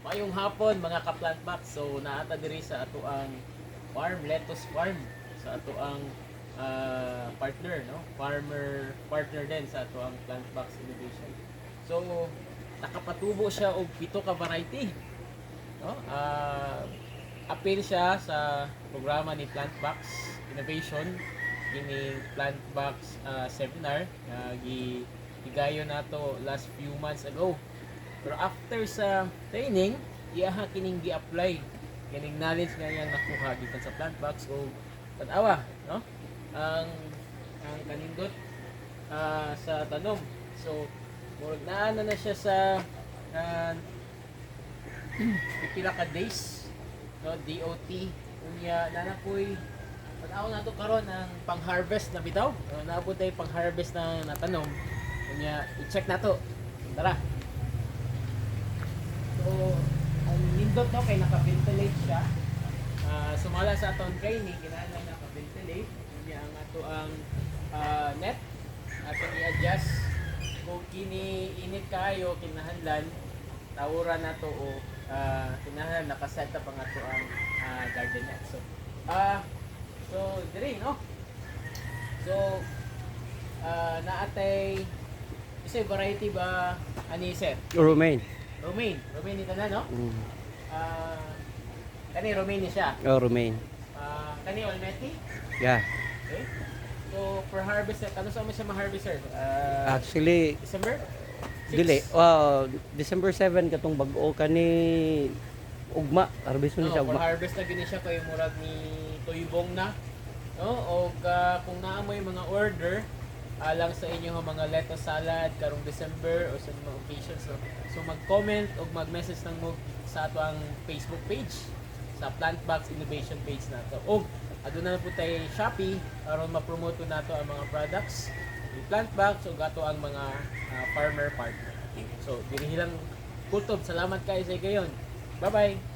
Mayong hapon mga ka-plant box. So naata diri sa ato ang farm, lettuce farm sa ato ang partner, no? Farmer partner din sa ato ang plant box innovation. So nakapatubo siya og pito ka variety, no? Appeal siya sa programa ni Plant Box Innovation ini Plant Box seminar na gigayon nato last few months ago. Pero after sa training, iyaha kining gi-apply kining knowledge nga iyang nakuha gikan sa plant box o tanawa, no? Ang kanindot sa tanom. So, murag na siya sa uh, pipila ka days, no? DOT unya nanapoy tanaw nato karon ang pang-harvest na bitaw. Naabot tay pang-harvest na natanom. Unya i-check nato. Tara. So, ang nindot no kay naka-ventilate siya. Sumala sa aton training, kinahanglan naka-ventilate. Unya ang ato ang net ato i-adjust kung kini init kayo kinahanglan tawuran nato o kinahanglan naka-set up ang ato ang garden net. So diri no. So naatay isa variety ba ani sir? Romaine. Romaine ito na, no? Kani Romaine siya. Oh, Romaine. Kani Olmeti? Yeah. Okay. So, for harvest, ano sa mo siya ma-harvest, sir? Actually, December? dili. December 7 katong bag-o kani ugma. Harvest mo No, siya for ugma. harvest na gini siya kay murag ni Tuybong na. No? O kung naamoy mga order, alang sa inyo mga lettuce salad karong December o sa mga occasions, no? So mag-comment o mag-message ng mo sa ato ang Facebook page, sa Plant Box Innovation page nato. O aduna na po tayo Shopee aron ma-promote po nato ang mga products ni Plant Box o gato ang mga farmer partner. So diri lang kutob. Salamat kayo sa gayon. Bye-bye.